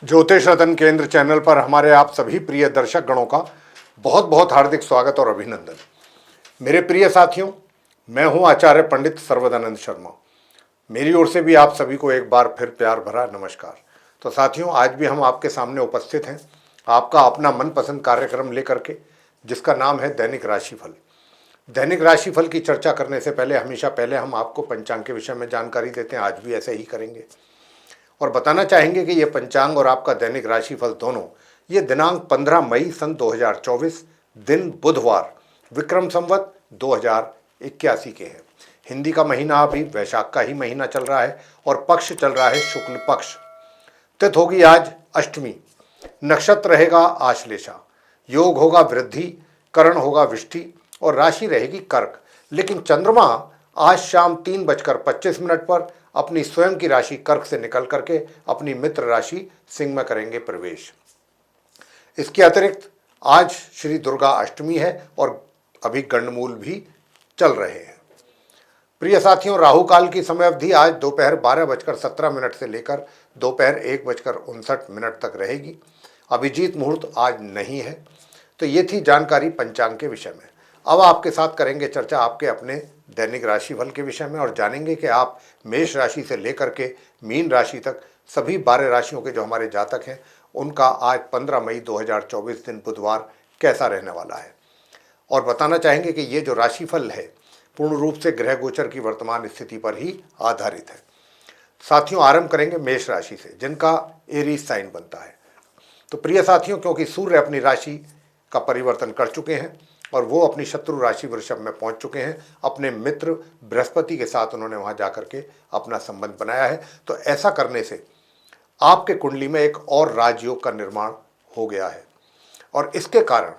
ज्योतिष रतन केंद्र चैनल पर हमारे आप सभी प्रिय दर्शक गणों का बहुत बहुत हार्दिक स्वागत और अभिनंदन। मेरे प्रिय साथियों, मैं हूं आचार्य पंडित सर्वदानंद शर्मा। मेरी ओर से भी आप सभी को एक बार फिर प्यार भरा नमस्कार। तो साथियों, आज भी हम आपके सामने उपस्थित हैं, आपका अपना मनपसंद कार्यक्रम लेकर के, जिसका नाम है दैनिक राशिफल। दैनिक राशिफल की चर्चा करने से हमेशा पहले हम आपको पंचांग के विषय में जानकारी देते हैं। आज भी ऐसे ही करेंगे और बताना चाहेंगे कि ये पंचांग और आपका दैनिक राशिफल दोनों ये दिनांक 15 मई सन 2024 दिन बुधवार विक्रम संवत 2081 के हैं। हिंदी का महीना अभी वैशाख का ही महीना चल रहा है और पक्ष चल रहा है शुक्ल पक्ष। तिथि होगी आज अष्टमी, नक्षत्र रहेगा आश्लेषा, योग होगा वृद्धि, करण होगा विष्टि और राशि रहेगी कर्क। लेकिन चंद्रमा आज शाम 3:25 पर अपनी स्वयं की राशि कर्क से निकल करके अपनी मित्र राशि सिंह में करेंगे प्रवेश। इसके अतिरिक्त आज श्री दुर्गा अष्टमी है और अभी गंडमूल भी चल रहे हैं। प्रिय साथियों, राहु काल की समय अवधि आज दोपहर 12:17 से लेकर दोपहर 1:59 तक रहेगी। अभिजीत मुहूर्त आज नहीं है। तो ये थी जानकारी पंचांग के विषय में। अब आपके साथ करेंगे चर्चा आपके अपने दैनिक राशिफल के विषय में और जानेंगे कि आप मेष राशि से लेकर के मीन राशि तक सभी 12 राशियों के जो हमारे जातक हैं उनका आज 15 मई 2024 दिन बुधवार कैसा रहने वाला है। और बताना चाहेंगे कि ये जो राशिफल है पूर्ण रूप से ग्रह गोचर की वर्तमान स्थिति पर ही आधारित है। साथियों, आरंभ करेंगे मेष राशि से, जिनका एरीज साइन बनता है। तो प्रिय साथियों, क्योंकि सूर्य अपनी राशि का परिवर्तन कर चुके हैं और वो अपनी शत्रु राशि वृषभ में पहुंच चुके हैं, अपने मित्र बृहस्पति के साथ उन्होंने वहां जाकर के अपना संबंध बनाया है। तो ऐसा करने से आपके कुंडली में एक और राजयोग का निर्माण हो गया है और इसके कारण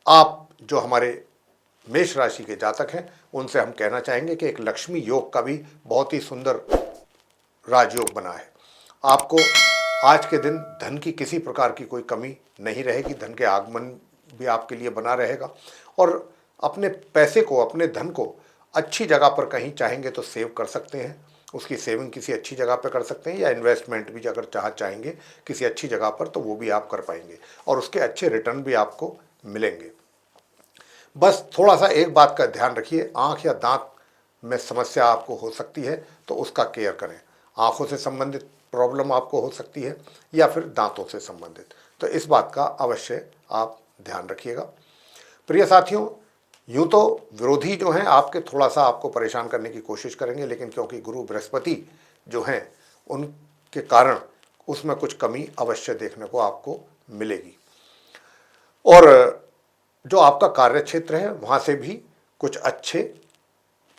आप जो हमारे मेष राशि के जातक हैं उनसे हम कहना चाहेंगे कि एक लक्ष्मी योग का भी बहुत ही सुंदर राजयोग बना है। आपको आज के दिन धन की किसी प्रकार की कोई कमी नहीं रहेगी, धन के आगमन भी आपके लिए बना रहेगा और अपने पैसे को, अपने धन को अच्छी जगह पर कहीं चाहेंगे तो सेव कर सकते हैं। उसकी सेविंग किसी अच्छी जगह पर कर सकते हैं या इन्वेस्टमेंट भी अगर चाहेंगे किसी अच्छी जगह पर तो वो भी आप कर पाएंगे और उसके अच्छे रिटर्न भी आपको मिलेंगे। बस थोड़ा सा एक बात का ध्यान रखिए, आँख या दांत में समस्या आपको हो सकती है तो उसका केयर करें। आँखों से संबंधित प्रॉब्लम आपको हो सकती है या फिर दांतों से संबंधित, तो इस बात का अवश्य आप ध्यान रखिएगा। प्रिय साथियों, यूँ तो विरोधी जो हैं आपके थोड़ा सा आपको परेशान करने की कोशिश करेंगे, लेकिन क्योंकि गुरु बृहस्पति जो हैं उनके कारण उसमें कुछ कमी अवश्य देखने को आपको मिलेगी। और जो आपका कार्य क्षेत्र है वहाँ से भी कुछ अच्छे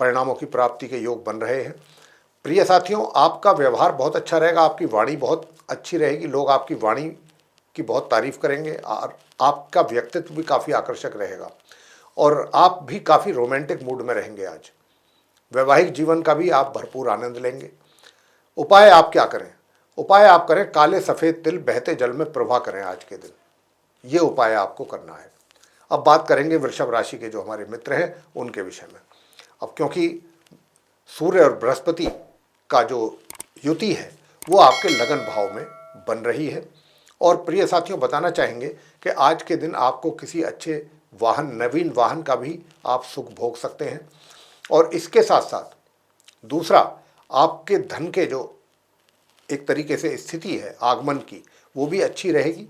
परिणामों की प्राप्ति के योग बन रहे हैं। प्रिय साथियों, आपका व्यवहार बहुत अच्छा रहेगा, आपकी वाणी बहुत अच्छी रहेगी, लोग आपकी वाणी की बहुत तारीफ करेंगे और आपका व्यक्तित्व भी काफ़ी आकर्षक रहेगा और आप भी काफ़ी रोमांटिक मूड में रहेंगे। आज वैवाहिक जीवन का भी आप भरपूर आनंद लेंगे। उपाय आप क्या करें? उपाय आप करें काले सफ़ेद तिल बहते जल में प्रवाह करें आज के दिन, ये उपाय आपको करना है। अब बात करेंगे वृषभ राशि के जो हमारे मित्र हैं उनके विषय में। अब क्योंकि सूर्य और बृहस्पति का जो युति है वो आपके लगन भाव में बन रही है और प्रिय साथियों, बताना चाहेंगे कि आज के दिन आपको किसी अच्छे वाहन, नवीन वाहन का भी आप सुख भोग सकते हैं और इसके साथ साथ दूसरा, आपके धन के जो एक तरीके से स्थिति है आगमन की वो भी अच्छी रहेगी।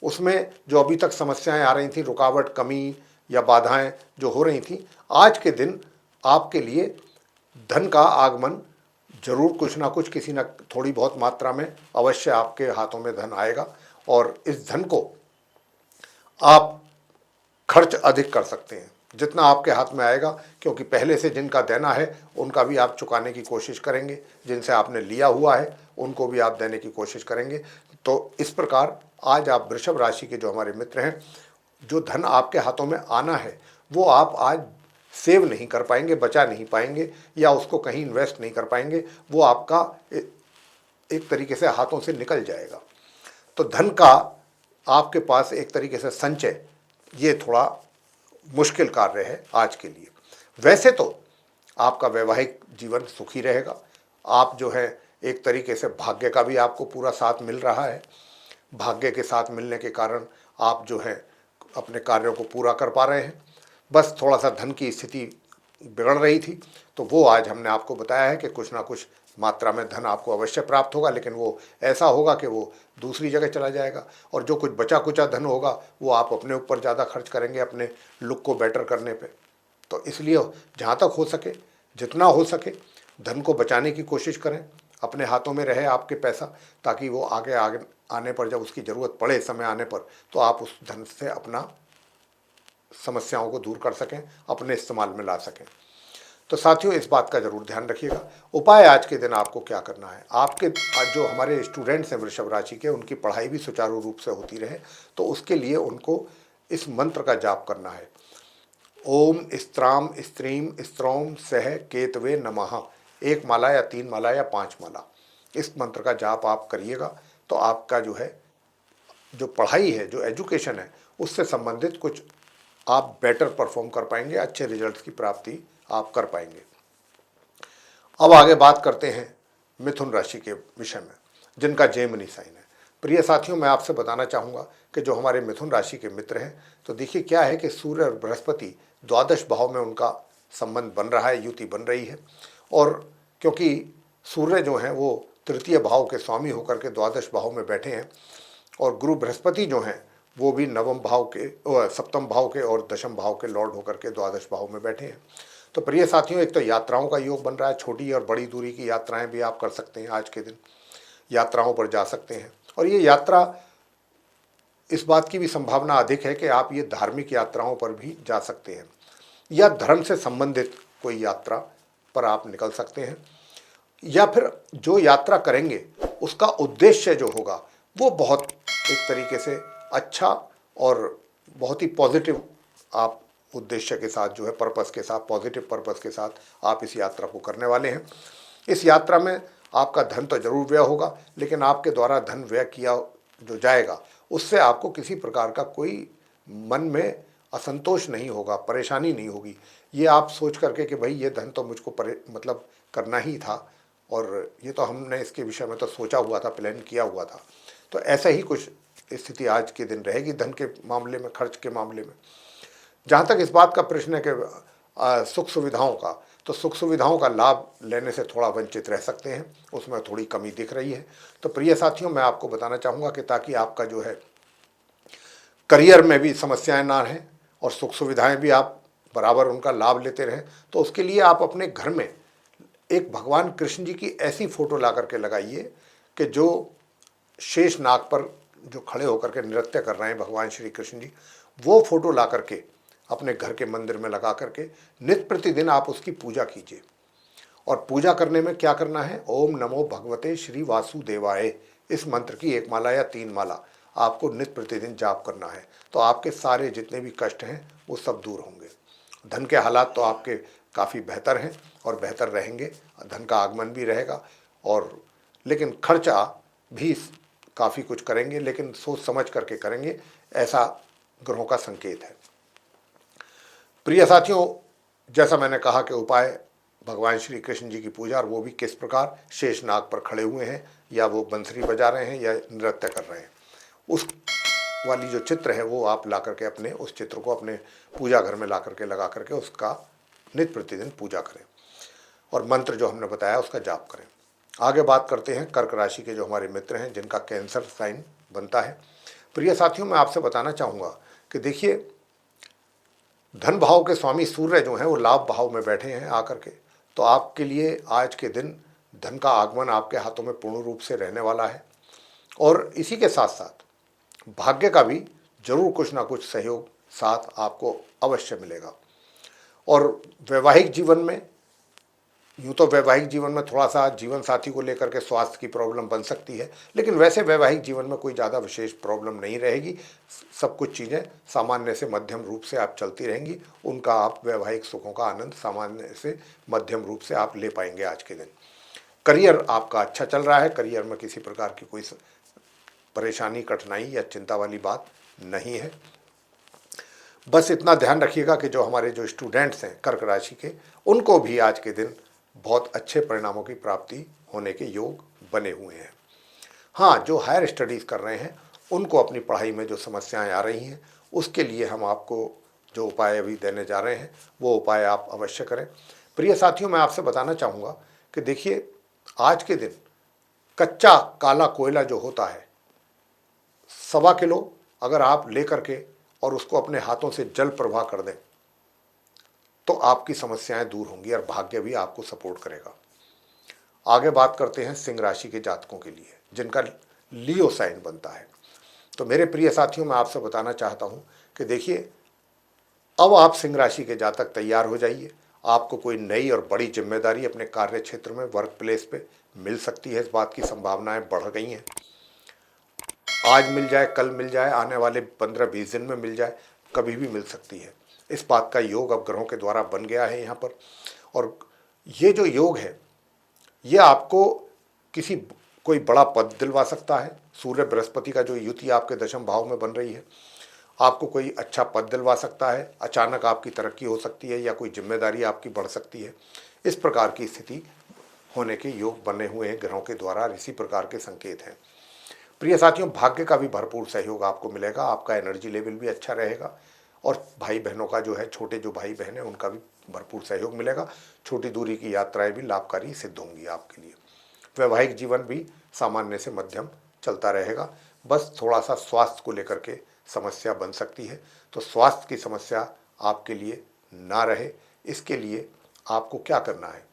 उसमें जो अभी तक समस्याएं आ रही थी, रुकावट, कमी या बाधाएं जो हो रही थी, आज के दिन आपके लिए धन का आगमन जरूर कुछ ना कुछ, किसी न थोड़ी बहुत मात्रा में अवश्य आपके हाथों में धन आएगा और इस धन को आप खर्च अधिक कर सकते हैं जितना आपके हाथ में आएगा, क्योंकि पहले से जिनका देना है उनका भी आप चुकाने की कोशिश करेंगे, जिनसे आपने लिया हुआ है उनको भी आप देने की कोशिश करेंगे। तो इस प्रकार आज आप वृषभ राशि के जो हमारे मित्र हैं, जो धन आपके हाथों में आना है वो आप आज सेव नहीं कर पाएंगे, बचा नहीं पाएंगे या उसको कहीं इन्वेस्ट नहीं कर पाएंगे, वो आपका एक तरीके से हाथों से निकल जाएगा। तो धन का आपके पास एक तरीके से संचय ये थोड़ा मुश्किल कार्य है आज के लिए। वैसे तो आपका वैवाहिक जीवन सुखी रहेगा, आप जो है एक तरीके से भाग्य का भी आपको पूरा साथ मिल रहा है भाग्य के साथ मिलने के कारण आप जो है अपने कार्यों को पूरा कर पा रहे हैं। बस थोड़ा सा धन की स्थिति बिगड़ रही थी, तो वो आज हमने आपको बताया है कि कुछ ना कुछ मात्रा में धन आपको अवश्य प्राप्त होगा, लेकिन वो ऐसा होगा कि वो दूसरी जगह चला जाएगा। और जो कुछ बचा कुचा धन होगा वो आप अपने ऊपर ज़्यादा खर्च करेंगे, अपने लुक को बेटर करने पे। तो इसलिए जहाँ तक हो सके, जितना हो सके, धन को बचाने की कोशिश करें, अपने हाथों में रहे आपके पैसा, ताकि वो आगे आगे आने पर, जब उसकी ज़रूरत पड़े समय आने पर, तो आप उस धन से अपना समस्याओं को दूर कर सकें, अपने इस्तेमाल में ला सकें। तो साथियों, इस बात का जरूर ध्यान रखिएगा। उपाय आज के दिन आपको क्या करना है, आपके जो हमारे स्टूडेंट्स हैं वृषभ राशि के, उनकी पढ़ाई भी सुचारू रूप से होती रहे, तो उसके लिए उनको इस मंत्र का जाप करना है। ओम स्त्राम स्त्रीम स्त्रौम सह केतवे नमः। 1 माला या 3 माला या 5 माला इस मंत्र का जाप आप करिएगा, तो आपका जो है, जो पढ़ाई है, जो एजुकेशन है, उससे संबंधित कुछ आप बेटर परफॉर्म कर पाएंगे, अच्छे रिजल्ट्स की प्राप्ति आप कर पाएंगे। अब आगे बात करते हैं मिथुन राशि के विषय में, जिनका जेमिनी साइन है। प्रिय साथियों, मैं आपसे बताना चाहूँगा कि जो हमारे मिथुन राशि के मित्र हैं, तो देखिए क्या है कि सूर्य और बृहस्पति द्वादश भाव में उनका संबंध बन रहा है, युति बन रही है। और क्योंकि सूर्य जो हैं वो तृतीय भाव के स्वामी होकर के द्वादश भाव में बैठे हैं, और गुरु बृहस्पति जो हैं वो भी नवम भाव के, सप्तम भाव के और दशम भाव के लॉर्ड होकर के द्वादश भाव में बैठे हैं। तो प्रिय साथियों, एक तो यात्राओं का योग बन रहा है, छोटी और बड़ी दूरी की यात्राएं भी आप कर सकते हैं। आज के दिन यात्राओं पर जा सकते हैं, और ये यात्रा, इस बात की भी संभावना अधिक है कि आप ये धार्मिक यात्राओं पर भी जा सकते हैं, या धर्म से संबंधित कोई यात्रा पर आप निकल सकते हैं, या फिर जो यात्रा करेंगे उसका उद्देश्य जो होगा वो बहुत एक तरीके से अच्छा और बहुत ही पॉजिटिव आप उद्देश्य के साथ, जो है पर्पस के साथ, पॉजिटिव पर्पस के साथ आप इस यात्रा को करने वाले हैं। इस यात्रा में आपका धन तो जरूर व्यय होगा, लेकिन आपके द्वारा धन व्यय किया जो जाएगा उससे आपको किसी प्रकार का कोई मन में असंतोष नहीं होगा, परेशानी नहीं होगी। ये आप सोच करके कि भाई ये धन तो मुझको मतलब करना ही था, और ये तो हमने इसके विषय में तो सोचा हुआ था, प्लान किया हुआ था। तो ऐसा ही कुछ स्थिति आज के दिन रहेगी धन के मामले में, खर्च के मामले में। जहाँ तक इस बात का प्रश्न है कि सुख सुविधाओं का, तो सुख सुविधाओं का लाभ लेने से थोड़ा वंचित रह सकते हैं, उसमें थोड़ी कमी दिख रही है। तो प्रिय साथियों, मैं आपको बताना चाहूँगा कि ताकि आपका जो है करियर में भी समस्याएं ना रहें और सुख सुविधाएं भी आप बराबर उनका लाभ लेते रहें, तो उसके लिए आप अपने घर में एक भगवान कृष्ण जी की ऐसी फोटो ला करके लगाइए कि जो शेष नाग पर जो खड़े होकर के नृत्य कर रहे हैं भगवान श्री कृष्ण जी, वो फोटो ला करके अपने घर के मंदिर में लगा करके नित्य प्रतिदिन आप उसकी पूजा कीजिए। और पूजा करने में क्या करना है, ओम नमो भगवते श्री वासुदेवाय, इस मंत्र की 1 माला या 3 माला आपको नित्य प्रतिदिन जाप करना है। तो आपके सारे जितने भी कष्ट हैं वो सब दूर होंगे। धन के हालात तो आपके काफ़ी बेहतर हैं और बेहतर रहेंगे, धन का आगमन भी रहेगा, और लेकिन खर्चा भी काफ़ी कुछ करेंगे, लेकिन सोच समझ करके करेंगे, ऐसा ग्रहों का संकेत है। प्रिय साथियों, जैसा मैंने कहा कि उपाय भगवान श्री कृष्ण जी की पूजा, और वो भी किस प्रकार, शेष नाग पर खड़े हुए हैं या वो बंसरी बजा रहे हैं या नृत्य कर रहे हैं, उस वाली जो चित्र है वो आप ला करके अपने उस चित्र को अपने पूजा घर में ला करके लगा करके उसका नित्य प्रतिदिन पूजा करें, और मंत्र जो हमने बताया उसका जाप करें। आगे बात करते हैं कर्क राशि के जो हमारे मित्र हैं, जिनका कैंसर साइन बनता है। प्रिय साथियों, मैं आपसे बताना चाहूँगा कि देखिए, धन भाव के स्वामी सूर्य जो हैं वो लाभ भाव में बैठे हैं आकर के, तो आपके लिए आज के दिन धन का आगमन आपके हाथों में पूर्ण रूप से रहने वाला है, और इसी के साथ साथ भाग्य का भी जरूर कुछ ना कुछ सहयोग साथ आपको अवश्य मिलेगा। और वैवाहिक जीवन में, यूँ तो वैवाहिक जीवन में थोड़ा सा जीवन साथी को लेकर के स्वास्थ्य की प्रॉब्लम बन सकती है, लेकिन वैसे वैवाहिक जीवन में कोई ज़्यादा विशेष प्रॉब्लम नहीं रहेगी। सब कुछ चीज़ें सामान्य से मध्यम रूप से आप चलती रहेंगी, उनका आप वैवाहिक सुखों का आनंद सामान्य से मध्यम रूप से आप ले पाएंगे आज के दिन। करियर आपका अच्छा चल रहा है, करियर में किसी प्रकार की कोई परेशानी, कठिनाई या चिंता वाली बात नहीं है। बस इतना ध्यान रखिएगा कि जो हमारे जो स्टूडेंट्स हैं कर्क राशि के, उनको भी आज के दिन बहुत अच्छे परिणामों की प्राप्ति होने के योग बने हुए हैं। हाँ, जो हायर स्टडीज़ कर रहे हैं उनको अपनी पढ़ाई में जो समस्याएं आ रही हैं उसके लिए हम आपको जो उपाय अभी देने जा रहे हैं वो उपाय आप अवश्य करें। प्रिय साथियों, मैं आपसे बताना चाहूँगा कि देखिए, आज के दिन कच्चा काला कोयला जो होता है 1.25 किलो अगर आप लेकर के और उसको अपने हाथों से जल प्रवाह कर दें तो आपकी समस्याएं दूर होंगी और भाग्य भी आपको सपोर्ट करेगा। आगे बात करते हैं सिंह राशि के जातकों के लिए जिनका लियो साइन बनता है। तो मेरे प्रिय साथियों, मैं आपसे बताना चाहता हूं कि देखिए, अब आप सिंह राशि के जातक तैयार हो जाइए। आपको कोई नई और बड़ी जिम्मेदारी अपने कार्य क्षेत्र में, वर्क प्लेस पे मिल सकती है। इस बात की संभावनाएं बढ़ गई हैं। आज मिल जाए, कल मिल जाए, आने वाले 15-20 दिन में मिल जाए, कभी भी मिल सकती है। इस बात का योग अब ग्रहों के द्वारा बन गया है यहाँ पर। और ये जो योग है ये आपको किसी कोई बड़ा पद दिलवा सकता है। सूर्य बृहस्पति का जो युति आपके दशम भाव में बन रही है, आपको कोई अच्छा पद दिलवा सकता है। अचानक आपकी तरक्की हो सकती है या कोई जिम्मेदारी आपकी बढ़ सकती है। इस प्रकार की स्थिति होने के योग बने हुए हैं ग्रहों के द्वारा। इसी प्रकार के संकेत हैं। प्रिय साथियों, भाग्य का भी भरपूर सहयोग आपको मिलेगा। आपका एनर्जी लेवल भी अच्छा रहेगा और भाई बहनों का जो है, छोटे जो भाई बहन हैं उनका भी भरपूर सहयोग मिलेगा। छोटी दूरी की यात्राएं भी लाभकारी सिद्ध होंगी आपके लिए। वैवाहिक जीवन भी सामान्य से मध्यम चलता रहेगा। बस थोड़ा सा स्वास्थ्य को लेकर के समस्या बन सकती है। तो स्वास्थ्य की समस्या आपके लिए ना रहे, इसके लिए आपको क्या करना है?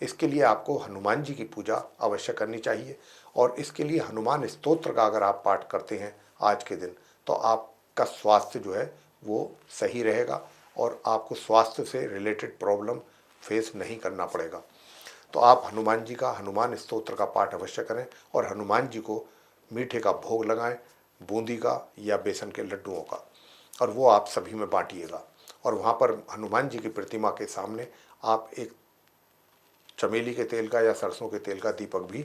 इसके लिए आपको हनुमान जी की पूजा अवश्य करनी चाहिए। और इसके लिए हनुमान स्तोत्र का अगर आप पाठ करते हैं आज के दिन, तो आपका स्वास्थ्य जो है वो सही रहेगा और आपको स्वास्थ्य से रिलेटेड प्रॉब्लम फेस नहीं करना पड़ेगा। तो आप हनुमान जी का, हनुमान स्तोत्र का पाठ अवश्य करें और हनुमान जी को मीठे का भोग लगाएं, बूंदी का या बेसन के लड्डुओं का, और वो आप सभी में बांटिएगा। और वहाँ पर हनुमान जी की प्रतिमा के सामने आप एक चमेली के तेल का या सरसों के तेल का दीपक भी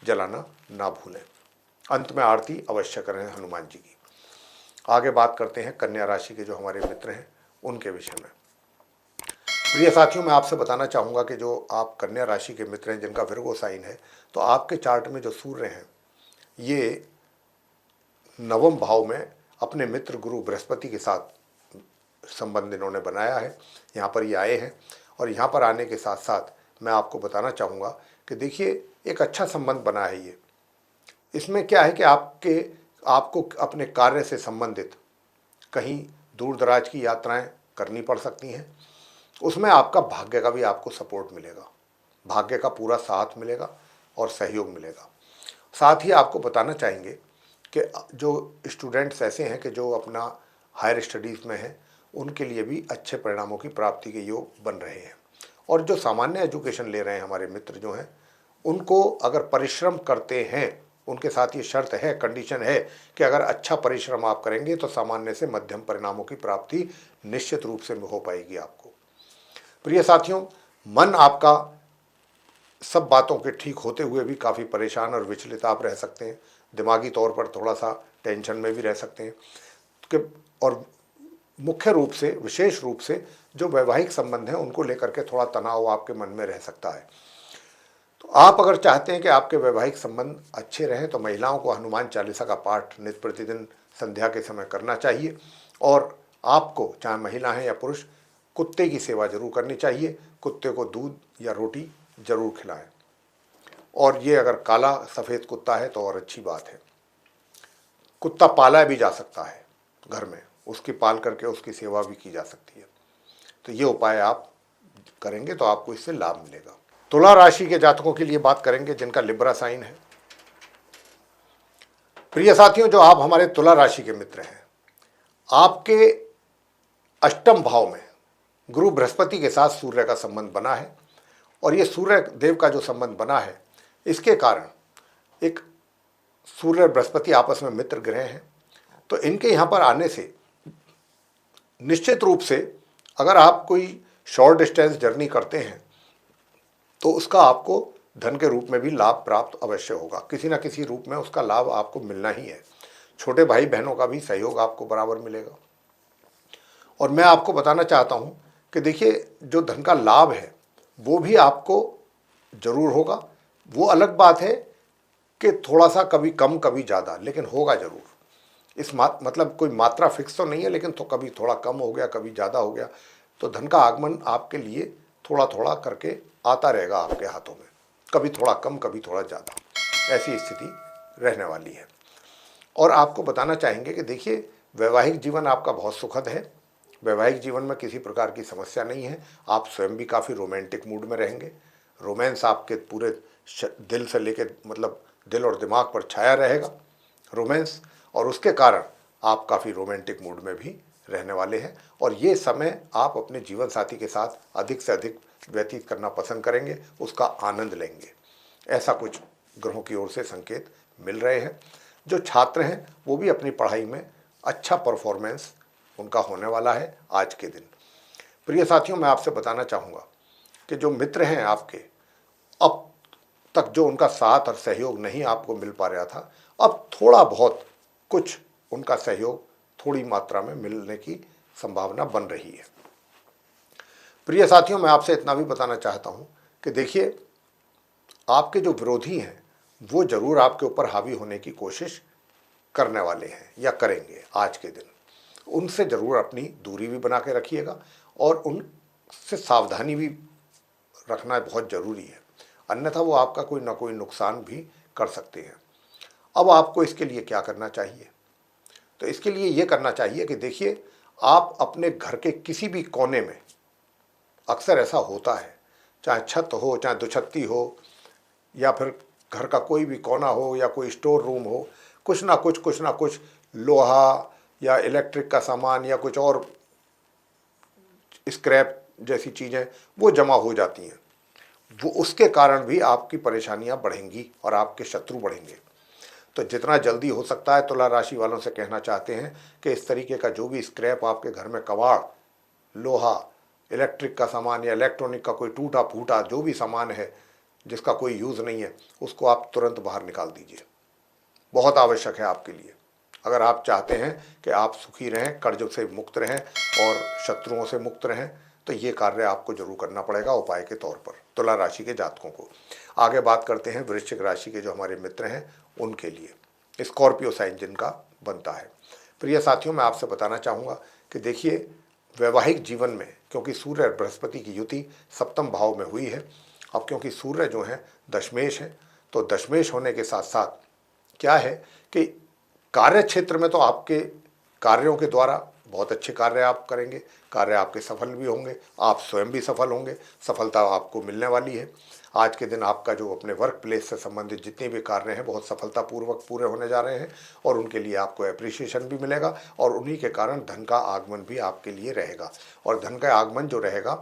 जलाना ना भूलें। अंत में आरती अवश्य करें हनुमान जी की। आगे बात करते हैं कन्या राशि के जो हमारे मित्र हैं उनके विषय में। प्रिय साथियों, मैं आपसे बताना चाहूँगा कि जो आप कन्या राशि के मित्र हैं जिनका विर्गो साइन है, तो आपके चार्ट में जो सूर्य हैं ये 9वें भाव में अपने मित्र गुरु बृहस्पति के साथ संबंध इन्होंने बनाया है। यहाँ पर ये आए हैं और यहाँ पर आने के साथ साथ मैं आपको बताना चाहूँगा कि देखिए, एक अच्छा संबंध बना है ये। इसमें क्या है कि आपको अपने कार्य से संबंधित कहीं दूर दराज की यात्राएं करनी पड़ सकती हैं। उसमें आपका भाग्य का भी आपको सपोर्ट मिलेगा, भाग्य का पूरा साथ मिलेगा और सहयोग मिलेगा। साथ ही आपको बताना चाहेंगे कि जो स्टूडेंट्स ऐसे हैं कि जो अपना हायर स्टडीज़ में हैं, उनके लिए भी अच्छे परिणामों की प्राप्ति के योग बन रहे हैं। और जो सामान्य एजुकेशन ले रहे हैं हमारे मित्र जो हैं, उनको अगर परिश्रम करते हैं, उनके साथ ये शर्त है, कंडीशन है कि अगर अच्छा परिश्रम आप करेंगे तो सामान्य से मध्यम परिणामों की प्राप्ति निश्चित रूप से हो पाएगी आपको। प्रिय साथियों, मन आपका सब बातों के ठीक होते हुए भी काफ़ी परेशान और विचलित आप रह सकते हैं। दिमागी तौर पर थोड़ा सा टेंशन में भी रह सकते हैं कि, और मुख्य रूप से, विशेष रूप से जो वैवाहिक संबंध हैं उनको लेकर के थोड़ा तनाव आपके मन में रह सकता है। तो आप अगर चाहते हैं कि आपके वैवाहिक संबंध अच्छे रहें तो महिलाओं को हनुमान चालीसा का पाठ नित्य प्रतिदिन संध्या के समय करना चाहिए। और आपको, चाहे महिला हैं या पुरुष, कुत्ते की सेवा जरूर करनी चाहिए। कुत्ते को दूध या रोटी जरूर खिलाएं। और ये अगर काला सफ़ेद कुत्ता है तो और अच्छी बात है। कुत्ता पाला भी जा सकता है घर में, उसकी पाल करके उसकी सेवा भी की जा सकती है। तो ये उपाय आप करेंगे तो आपको इससे लाभ मिलेगा। तुला राशि के जातकों के लिए बात करेंगे जिनका लिब्रा साइन है। प्रिय साथियों, जो आप हमारे तुला राशि के मित्र हैं, आपके अष्टम भाव में गुरु बृहस्पति के साथ सूर्य का संबंध बना है। और ये सूर्य देव का जो संबंध बना है, इसके कारण एक सूर्य बृहस्पति आपस में मित्र ग्रह हैं। तो इनके यहाँ पर आने से निश्चित रूप से अगर आप कोई शॉर्ट डिस्टेंस जर्नी करते हैं तो उसका आपको धन के रूप में भी लाभ प्राप्त अवश्य होगा। किसी न किसी रूप में उसका लाभ आपको मिलना ही है। छोटे भाई बहनों का भी सहयोग आपको बराबर मिलेगा। और मैं आपको बताना चाहता हूँ कि देखिए, जो धन का लाभ है वो भी आपको जरूर होगा। वो अलग बात है कि थोड़ा सा कभी कम कभी ज़्यादा, लेकिन होगा ज़रूर। मतलब कोई मात्रा फिक्स तो नहीं है, लेकिन तो कभी थोड़ा कम हो गया, कभी ज़्यादा हो गया, तो धन का आगमन आपके लिए थोड़ा थोड़ा करके आता रहेगा आपके हाथों में, कभी थोड़ा कम, कभी थोड़ा ज़्यादा, ऐसी स्थिति रहने वाली है। और आपको बताना चाहेंगे कि देखिए, वैवाहिक जीवन आपका बहुत सुखद है। वैवाहिक जीवन में किसी प्रकार की समस्या नहीं है। आप स्वयं भी काफ़ी रोमांटिक मूड में रहेंगे। रोमांस आपके पूरे दिल से लेके, मतलब दिल और दिमाग पर छाया रहेगा रोमांस, और उसके कारण आप काफ़ी रोमांटिक मूड में भी रहने वाले हैं। और ये समय आप अपने जीवन साथी के साथ अधिक से अधिक व्यतीत करना पसंद करेंगे, उसका आनंद लेंगे। ऐसा कुछ ग्रहों की ओर से संकेत मिल रहे हैं। जो छात्र हैं वो भी अपनी पढ़ाई में अच्छा परफॉर्मेंस उनका होने वाला है आज के दिन। प्रिय साथियों, मैं आपसे बताना चाहूँगा कि जो मित्र हैं आपके, अब तक जो उनका साथ और सहयोग नहीं आपको मिल पा रहा था, अब थोड़ा बहुत कुछ उनका सहयोग थोड़ी मात्रा में मिलने की संभावना बन रही है। प्रिय साथियों, मैं आपसे इतना भी बताना चाहता हूँ कि देखिए, आपके जो विरोधी हैं वो ज़रूर आपके ऊपर हावी होने की कोशिश करने वाले हैं या करेंगे आज के दिन। उनसे ज़रूर अपनी दूरी भी बना के रखिएगा और उनसे सावधानी भी रखना बहुत ज़रूरी है, अन्यथा वो आपका कोई ना कोई नुकसान भी कर सकते हैं। अब आपको इसके लिए क्या करना चाहिए? तो इसके लिए ये करना चाहिए कि देखिए, आप अपने घर के किसी भी कोने में, अक्सर ऐसा होता है, चाहे छत हो, चाहे दुछत्ती हो, या फिर घर का कोई भी कोना हो या कोई स्टोर रूम हो, कुछ ना कुछ लोहा या इलेक्ट्रिक का सामान या कुछ और स्क्रैप जैसी चीज़ें वो जमा हो जाती हैं। वो उसके कारण भी आपकी परेशानियां बढ़ेंगी और आपके शत्रु बढ़ेंगे। तो जितना जल्दी हो सकता है, तुला राशि वालों से कहना चाहते हैं कि इस तरीके का जो भी स्क्रैप आपके घर में, कबाड़, लोहा, इलेक्ट्रिक का सामान या इलेक्ट्रॉनिक का कोई टूटा फूटा जो भी सामान है जिसका कोई यूज़ नहीं है, उसको आप तुरंत बाहर निकाल दीजिए। बहुत आवश्यक है आपके लिए, अगर आप चाहते हैं कि आप सुखी रहें, कर्ज से मुक्त रहें और शत्रुओं से मुक्त रहें, तो ये कार्य आपको जरूर करना पड़ेगा उपाय के तौर पर तुला राशि के जातकों को। आगे बात करते हैं वृश्चिक राशि के जो हमारे मित्र हैं उनके लिए। स्कॉर्पियो साइन जिनका बनता है। प्रिय साथियों, मैं आपसे बताना चाहूँगा कि देखिए, वैवाहिक जीवन में क्योंकि सूर्य और बृहस्पति की युति सप्तम भाव में हुई है, अब क्योंकि सूर्य जो है दशमेश है, तो दशमेश होने के साथ साथ क्या है कि कार्य क्षेत्र में तो आपके कार्यों के द्वारा बहुत अच्छे कार्य आप करेंगे, कार्य आपके सफल भी होंगे, आप स्वयं भी सफल होंगे, सफलता आपको मिलने वाली है। आज के दिन आपका जो अपने वर्क प्लेस से संबंधित जितने भी कार्य हैं बहुत सफलतापूर्वक पूरे होने जा रहे हैं और उनके लिए आपको एप्रिसिएशन भी मिलेगा और उन्हीं के कारण धन का आगमन भी आपके लिए रहेगा। और धन का आगमन जो रहेगा,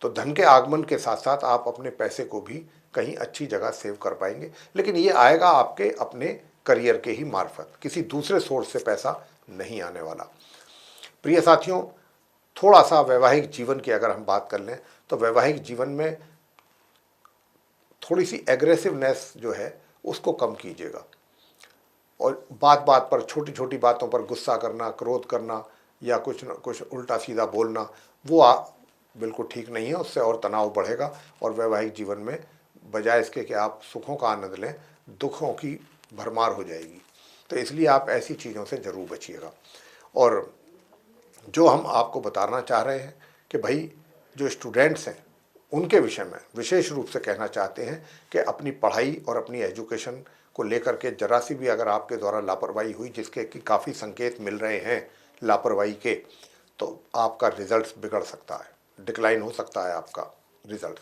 तो धन के आगमन के साथ साथ आप अपने पैसे को भी कहीं अच्छी जगह सेव कर पाएंगे, लेकिन ये आएगा आपके अपने करियर के ही मार्फत, किसी दूसरे सोर्स से पैसा नहीं आने वाला। प्रिय साथियों, थोड़ा सा वैवाहिक जीवन की अगर हम बात कर लें तो वैवाहिक जीवन में थोड़ी सी एग्रेसिवनेस जो है उसको कम कीजिएगा और बात बात पर, छोटी छोटी बातों पर गुस्सा करना, क्रोध करना या कुछ न कुछ उल्टा सीधा बोलना, वो बिल्कुल ठीक नहीं है। उससे और तनाव बढ़ेगा और वैवाहिक जीवन में बजाय इसके कि आप सुखों का आनंद लें, दुखों की भरमार हो जाएगी। तो इसलिए आप ऐसी चीज़ों से ज़रूर बचिएगा। और जो हम आपको बताना चाह रहे हैं कि भाई, जो स्टूडेंट्स हैं उनके विषय में विशेष रूप से कहना चाहते हैं कि अपनी पढ़ाई और अपनी एजुकेशन को लेकर के जरा सी भी अगर आपके द्वारा लापरवाही हुई, जिसके कि काफ़ी संकेत मिल रहे हैं लापरवाही के, तो आपका रिजल्ट्स बिगड़ सकता है, डिक्लाइन हो सकता है आपका रिजल्ट।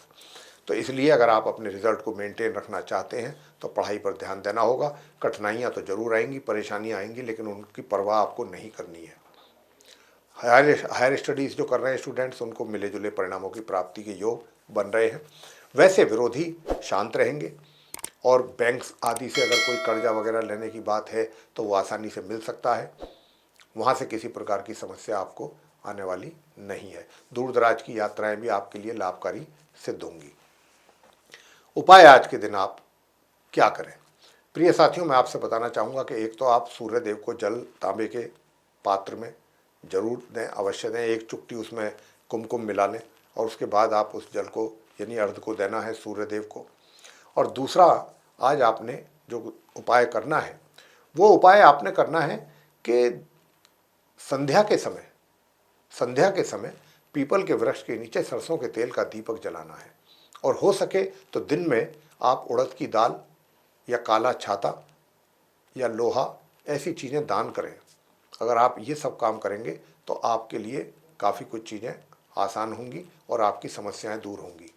तो इसलिए अगर आप अपने रिजल्ट को मेंटेन रखना चाहते हैं तो पढ़ाई पर ध्यान देना होगा। कठिनाइयाँ तो ज़रूर आएंगी, परेशानियाँ आएंगी, लेकिन उनकी परवाह आपको नहीं करनी है। हायर स्टडीज़ जो कर रहे हैं स्टूडेंट्स, उनको मिले जुले परिणामों की प्राप्ति के योग बन रहे हैं। वैसे विरोधी शांत रहेंगे और बैंक्स आदि से अगर कोई कर्जा वगैरह लेने की बात है तो वो आसानी से मिल सकता है, वहाँ से किसी प्रकार की समस्या आपको आने वाली नहीं है। दूर दराज की यात्राएं भी आपके लिए लाभकारी सिद्ध होंगी। उपाय आज के दिन आप क्या करें? प्रिय साथियों, मैं आपसे बताना चाहूँगा कि एक तो आप सूर्य देव को जल तांबे के पात्र में जरूर दें, अवश्य दें। एक चुटकी उसमें कुमकुम मिला लें और उसके बाद आप उस जल को यानी अर्घ को देना है सूर्य देव को। और दूसरा, आज आपने जो उपाय करना है वो उपाय आपने करना है कि संध्या के समय पीपल के वृक्ष के नीचे सरसों के तेल का दीपक जलाना है। और हो सके तो दिन में आप उड़द की दाल या काला छाता या लोहा ऐसी चीज़ें दान करें। अगर आप ये सब काम करेंगे तो आपके लिए काफ़ी कुछ चीज़ें आसान होंगी और आपकी समस्याएं दूर होंगी।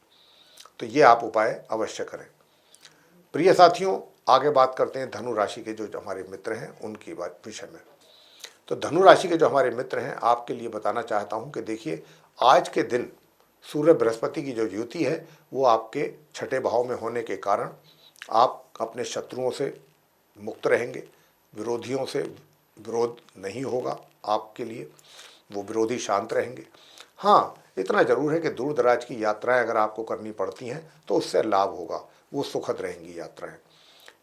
तो ये आप उपाय अवश्य करें। प्रिय साथियों, आगे बात करते हैं धनु राशि के जो हमारे मित्र हैं उनकी विषय में। तो धनु राशि के जो हमारे मित्र हैं, आपके लिए बताना चाहता हूं कि देखिए, आज के दिन सूर्य बृहस्पति की जो युति है वो आपके छठे भाव में होने के कारण आप अपने शत्रुओं से मुक्त रहेंगे। विरोधियों से विरोध नहीं होगा आपके लिए, वो विरोधी शांत रहेंगे। हाँ, इतना ज़रूर है कि दूर दराज की यात्राएं अगर आपको करनी पड़ती हैं तो उससे लाभ होगा, वो सुखद रहेंगी यात्राएं।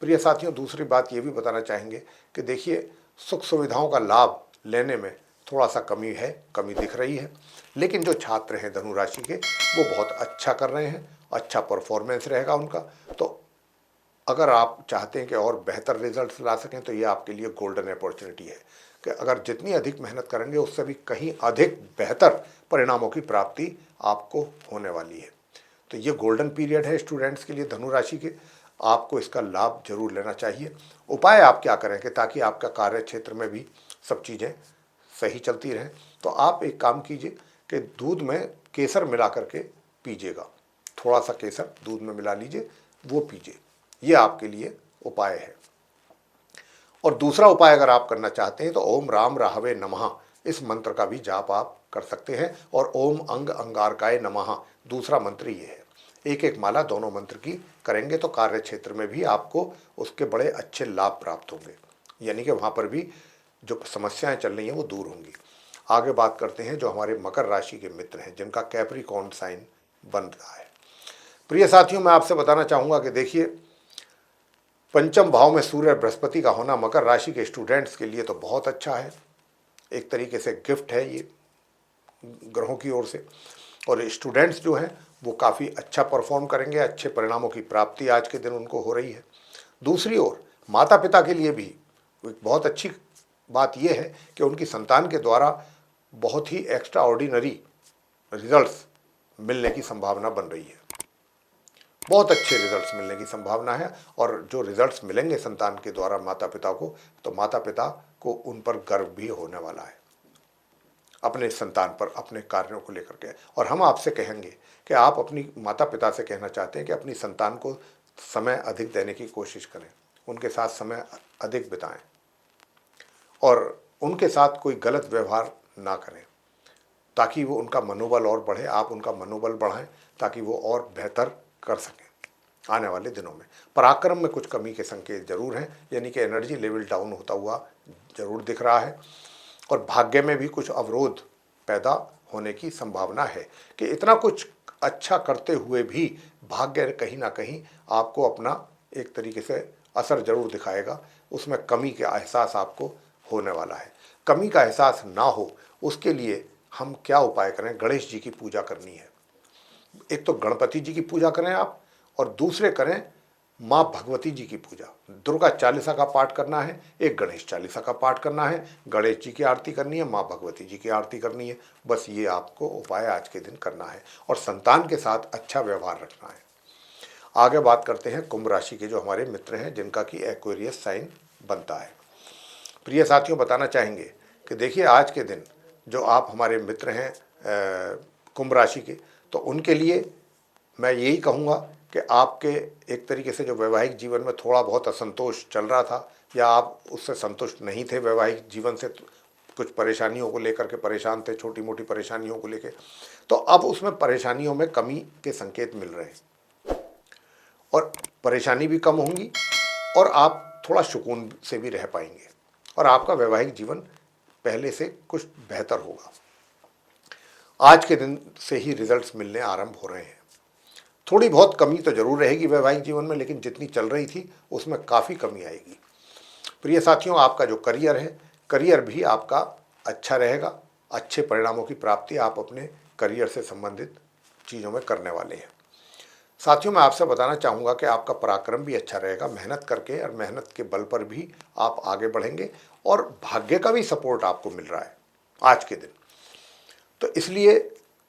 प्रिय साथियों, दूसरी बात ये भी बताना चाहेंगे कि देखिए, सुख सुविधाओं का लाभ लेने में थोड़ा सा कमी दिख रही है, लेकिन जो छात्र हैं धनु राशि के वो बहुत अच्छा कर रहे हैं, अच्छा परफॉर्मेंस रहेगा उनका। तो अगर आप चाहते हैं कि और बेहतर रिजल्ट्स ला सकें तो ये आपके लिए गोल्डन अपॉर्चुनिटी है कि अगर जितनी अधिक मेहनत करेंगे उससे भी कहीं अधिक बेहतर परिणामों की प्राप्ति आपको होने वाली है। तो ये गोल्डन पीरियड है स्टूडेंट्स के लिए धनु राशि के, आपको इसका लाभ जरूर लेना चाहिए। उपाय आप क्या करें कि ताकि आपका कार्य क्षेत्र में भी सब चीज़ें सही चलती रहें, तो आप एक काम कीजिए कि दूध में केसर मिला करके पीजिएगा। थोड़ा सा केसर दूध में मिला लीजिए, वो पीजिए, ये आपके लिए उपाय है। और दूसरा उपाय अगर आप करना चाहते हैं तो ओम राम राहवे नमः इस मंत्र का भी जाप आप कर सकते हैं। और ओम अंग अंगारकाय नमः दूसरा मंत्र ये है। एक एक माला दोनों मंत्र की करेंगे तो कार्य क्षेत्र में भी आपको उसके बड़े अच्छे लाभ प्राप्त होंगे, यानी कि वहाँ पर भी जो समस्याएं चल रही हैं वो दूर होंगी। आगे बात करते हैं जो हमारे मकर राशि के मित्र हैं जिनका कैप्रिकॉर्न साइन बन रहा है। प्रिय साथियों, मैं आपसे बताना चाहूँगा कि देखिए, पंचम भाव में सूर्य बृहस्पति का होना मकर राशि के स्टूडेंट्स के लिए तो बहुत अच्छा है। एक तरीके से गिफ्ट है ये ग्रहों की ओर से। और स्टूडेंट्स जो हैं वो काफ़ी अच्छा परफॉर्म करेंगे, अच्छे परिणामों की प्राप्ति आज के दिन उनको हो रही है। दूसरी ओर माता पिता के लिए भी एक बहुत अच्छी बात यह है कि उनकी संतान के द्वारा बहुत ही एक्स्ट्रा ऑर्डिनरी रिजल्ट्स मिलने की संभावना बन रही है। बहुत अच्छे रिजल्ट्स मिलने की संभावना है। और जो रिजल्ट्स मिलेंगे संतान के द्वारा माता पिता को, तो माता पिता को उन पर गर्व भी होने वाला है अपने संतान पर, अपने कार्यों को लेकर के। और हम आपसे कहेंगे कि आप अपनी माता पिता से कहना चाहते हैं कि अपनी संतान को समय अधिक देने की कोशिश करें, उनके साथ समय अधिक बिताएं और उनके साथ कोई गलत व्यवहार ना करें ताकि वो उनका मनोबल और बढ़े, आप उनका मनोबल बढ़ाएं ताकि वो और बेहतर कर सकें आने वाले दिनों में। पराक्रम में कुछ कमी के संकेत जरूर हैं, यानी कि एनर्जी लेवल डाउन होता हुआ जरूर दिख रहा है। और भाग्य में भी कुछ अवरोध पैदा होने की संभावना है कि इतना कुछ अच्छा करते हुए भी भाग्य कहीं ना कहीं आपको अपना एक तरीके से असर जरूर दिखाएगा, उसमें कमी का एहसास आपको होने वाला है। कमी का एहसास ना हो उसके लिए हम क्या उपाय करें? गणेश जी की पूजा करनी है। एक तो गणपति जी की पूजा करें आप, और दूसरे करें माँ भगवती जी की पूजा। दुर्गा चालीसा का पाठ करना है, एक गणेश चालीसा का पाठ करना है, गणेश जी की आरती करनी है, माँ भगवती जी की आरती करनी है। बस ये आपको उपाय आज के दिन करना है और संतान के साथ अच्छा व्यवहार रखना है। आगे बात करते हैं कुंभ राशि के जो हमारे मित्र हैं जिनका कि एक्वेरियस साइन बनता है। प्रिय साथियों, बताना चाहेंगे कि देखिए, आज के दिन जो आप हमारे मित्र हैं कुंभ राशि के, तो उनके लिए मैं यही कहूँगा कि आपके एक तरीके से जो वैवाहिक जीवन में थोड़ा बहुत असंतोष चल रहा था या आप उससे संतुष्ट नहीं थे, वैवाहिक जीवन से कुछ परेशानियों को लेकर के परेशान थे, छोटी मोटी परेशानियों को लेकर, तो अब उसमें परेशानियों में कमी के संकेत मिल रहे हैं और परेशानी भी कम होंगी और आप थोड़ा सुकून से भी रह पाएंगे और आपका वैवाहिक जीवन पहले से कुछ बेहतर होगा। आज के दिन से ही रिजल्ट्स मिलने आरंभ हो रहे हैं। थोड़ी बहुत कमी तो जरूर रहेगी वैवाहिक जीवन में, लेकिन जितनी चल रही थी उसमें काफ़ी कमी आएगी। प्रिय साथियों, आपका जो करियर है, करियर भी आपका अच्छा रहेगा। अच्छे परिणामों की प्राप्ति आप अपने करियर से संबंधित चीज़ों में करने वाले हैं। साथियों, मैं आपसे बताना चाहूँगा कि आपका पराक्रम भी अच्छा रहेगा, मेहनत करके और मेहनत के बल पर भी आप आगे बढ़ेंगे और भाग्य का भी सपोर्ट आपको मिल रहा है आज के दिन। तो इसलिए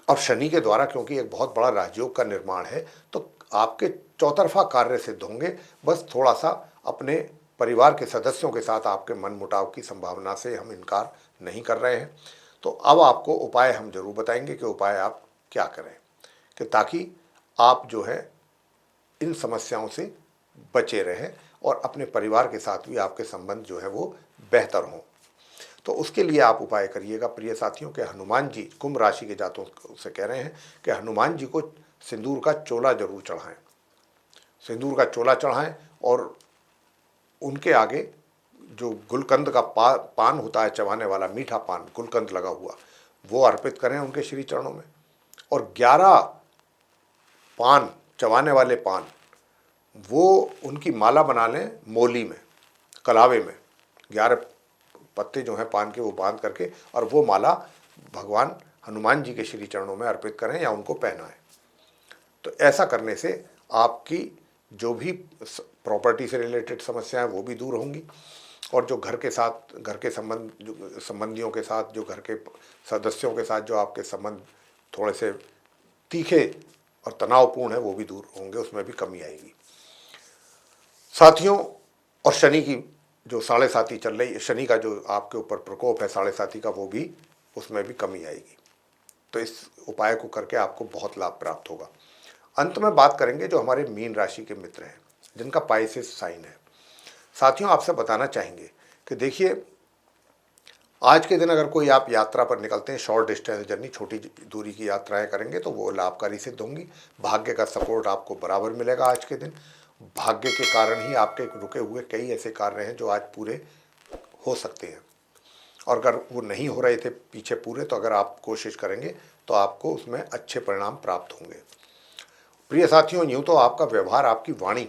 अब शनि के द्वारा, क्योंकि एक बहुत बड़ा राजयोग का निर्माण है, तो आपके चौतरफा कार्य सिद्ध होंगे। बस थोड़ा सा अपने परिवार के सदस्यों के साथ आपके मनमुटाव की संभावना से हम इनकार नहीं कर रहे हैं। तो अब आपको उपाय हम जरूर बताएंगे कि उपाय आप क्या करें, कि ताकि आप जो है इन समस्याओं से बचे रहें और अपने परिवार के साथ भी आपके संबंध जो है वो बेहतर हों। तो उसके लिए आप उपाय करिएगा प्रिय साथियों, के हनुमान जी, कुंभ राशि के जातों से कह रहे हैं कि हनुमान जी को सिंदूर का चोला जरूर चढ़ाएं, सिंदूर का चोला चढ़ाएं और उनके आगे जो गुलकंद का पान होता है, चबाने वाला मीठा पान, गुलकंद लगा हुआ, वो अर्पित करें उनके श्री चरणों में। और 11 पान, चबाने वाले पान, वो उनकी माला बना लें मोली में, कलावे में। 11 पत्ते जो हैं पान के वो बांध करके और वो माला भगवान हनुमान जी के श्री चरणों में अर्पित करें या उनको पहनाएं। तो ऐसा करने से आपकी जो भी प्रॉपर्टी से रिलेटेड समस्याएं वो भी दूर होंगी और जो घर के साथ, घर के संबंधियों के साथ, जो घर के सदस्यों के साथ जो आपके संबंध थोड़े से तीखे और तनावपूर्ण है वो भी दूर होंगे, उसमें भी कमी आएगी साथियों। और शनि की जो 7.5 चल रही है, शनि का जो आपके ऊपर प्रकोप है 7.5 का, वो भी, उसमें भी कमी आएगी। तो इस उपाय को करके आपको बहुत लाभ प्राप्त होगा। अंत में बात करेंगे जो हमारे मीन राशि के मित्र हैं, जिनका पाइसेस साइन है। साथियों, आपसे बताना चाहेंगे कि देखिए, आज के दिन अगर कोई आप यात्रा पर निकलते हैं, शॉर्ट डिस्टेंस जर्नी, छोटी दूरी की यात्राएं करेंगे, तो वो लाभकारी सिद्ध होंगी। भाग्य का सपोर्ट आपको बराबर मिलेगा आज के दिन। भाग्य के कारण ही आपके रुके हुए कई ऐसे कार्य हैं जो आज पूरे हो सकते हैं, और अगर वो नहीं हो रहे थे पीछे पूरे, तो अगर आप कोशिश करेंगे तो आपको उसमें अच्छे परिणाम प्राप्त होंगे। प्रिय साथियों, यूँ तो आपका व्यवहार, आपकी वाणी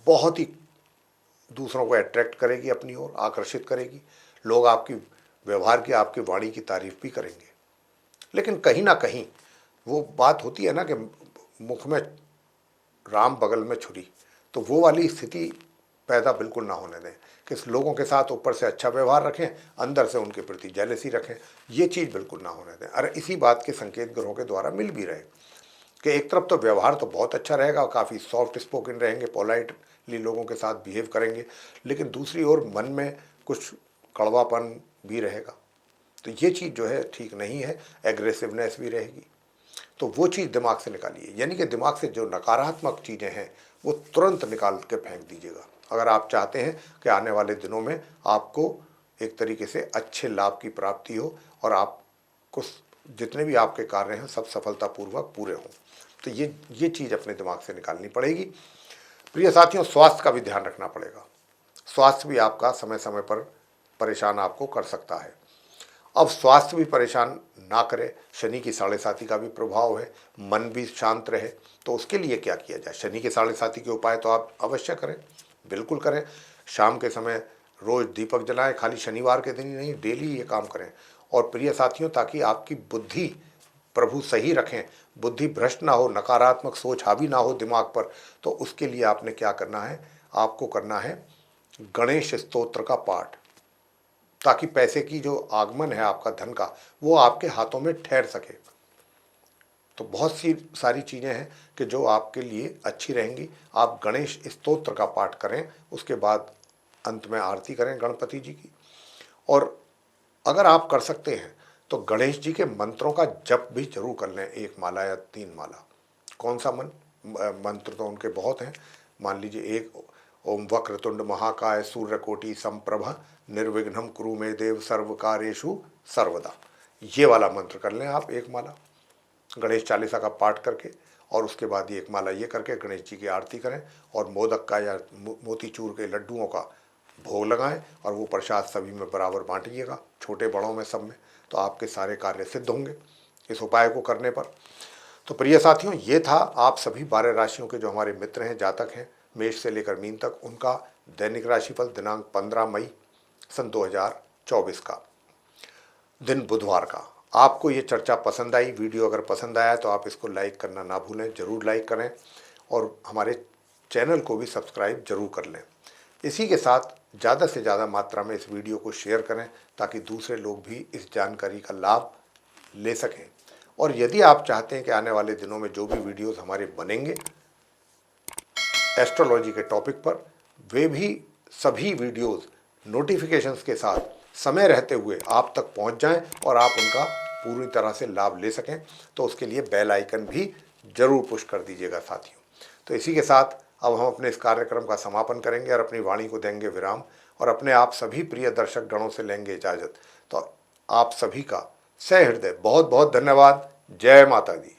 बहुत ही दूसरों को अट्रैक्ट करेगी, अपनी ओर आकर्षित करेगी। लोग आपकी व्यवहार की, आपकी वाणी की तारीफ भी करेंगे। लेकिन कहीं ना कहीं वो बात होती है ना कि मुख में राम बगल में छुरी, तो वो वाली स्थिति पैदा बिल्कुल ना होने दें कि लोगों के साथ ऊपर से अच्छा व्यवहार रखें, अंदर से उनके प्रति जेलसी रखें। ये चीज़ बिल्कुल ना होने दें। अरे इसी बात के संकेत ग्रहों के द्वारा मिल भी रहे कि एक तरफ तो व्यवहार तो बहुत अच्छा रहेगा, काफ़ी सॉफ्ट स्पोकन रहेंगे, पोलाइटली लोगों के साथ बिहेव करेंगे, लेकिन दूसरी ओर मन में कुछ कड़वापन भी रहेगा। तो ये चीज़ जो है ठीक नहीं है, एग्रेसिवनेस भी रहेगी। तो वो चीज़ दिमाग से निकालिए, यानी कि दिमाग से जो नकारात्मक चीज़ें हैं वो तुरंत निकाल के फेंक दीजिएगा, अगर आप चाहते हैं कि आने वाले दिनों में आपको एक तरीके से अच्छे लाभ की प्राप्ति हो और आपको जितने भी आपके कार्य हैं सब सफलतापूर्वक पूरे हों। तो ये चीज़ अपने दिमाग से निकालनी पड़ेगी। प्रिय साथियों, स्वास्थ्य का भी ध्यान रखना पड़ेगा। स्वास्थ्य भी आपका समय समय पर परेशान आपको कर सकता है। अब स्वास्थ्य भी परेशान ना करे, शनि की 7.5 का भी प्रभाव है, मन भी शांत रहे। तो उसके लिए क्या किया जाए? शनि के 7.5 के उपाय तो आप अवश्य करें, बिल्कुल करें। शाम के समय रोज़ दीपक जलाएं, खाली शनिवार के दिन ही नहीं, डेली ये काम करें। और प्रिय साथियों, ताकि आपकी बुद्धि प्रभु सही रखें, बुद्धि भ्रष्ट ना हो, नकारात्मक सोच हावी ना हो दिमाग पर, तो उसके लिए आपने क्या करना है? आपको करना है गणेश स्तोत्र का पाठ, ताकि पैसे की जो आगमन है आपका, धन का, वो आपके हाथों में ठहर सके। तो बहुत सी सारी चीज़ें हैं कि जो आपके लिए अच्छी रहेंगी। आप गणेश स्तोत्र का पाठ करें, उसके बाद अंत में आरती करें गणपति जी की। और अगर आप कर सकते हैं तो गणेश जी के मंत्रों का जप भी जरूर कर लें, 1 माला या 3 माला। कौन सा मंत्र तो उनके बहुत हैं। मान लीजिए एक, ओम वक्रतुंड महाकाय सूर्यकोटि समप्रभ निर्विघ्नं कुरु मे देव सर्व कार्येषु सर्वदा, ये वाला मंत्र कर लें आप 1 माला गणेश चालीसा का पाठ करके। और उसके बाद 1 माला ये करके गणेश जी की आरती करें और मोदक का या मोतीचूर के लड्डुओं का भोग लगाएं और वो प्रसाद सभी में बराबर बांटिएगा, छोटे बड़ों में, सब में। तो आपके सारे कार्य सिद्ध होंगे इस उपाय को करने पर। तो प्रिय साथियों, ये था आप सभी 12 राशियों के जो हमारे मित्र हैं, जातक हैं, मेष से लेकर मीन तक, उनका दैनिक राशिफल दिनांक 15 मई सन 2024 का, दिन बुधवार का। आपको ये चर्चा पसंद आई, वीडियो अगर पसंद आया तो आप इसको लाइक करना ना भूलें, ज़रूर लाइक करें। और हमारे चैनल को भी सब्सक्राइब जरूर कर लें। इसी के साथ ज़्यादा से ज़्यादा मात्रा में इस वीडियो को शेयर करें ताकि दूसरे लोग भी इस जानकारी का लाभ ले सकें। और यदि आप चाहते हैं कि आने वाले दिनों में जो भी वीडियोस हमारे बनेंगे एस्ट्रोलॉजी के टॉपिक पर, वे भी सभी वीडियोस नोटिफिकेशंस के साथ समय रहते हुए आप तक पहुंच जाएं और आप उनका पूरी तरह से लाभ ले सकें, तो उसके लिए बेल आइकन भी जरूर पुश कर दीजिएगा साथियों। तो इसी के साथ अब हम अपने इस कार्यक्रम का समापन करेंगे और अपनी वाणी को देंगे विराम और अपने आप सभी प्रिय दर्शक गणों से लेंगे इजाज़त। तो आप सभी का सहृदय बहुत बहुत धन्यवाद। जय माता दी।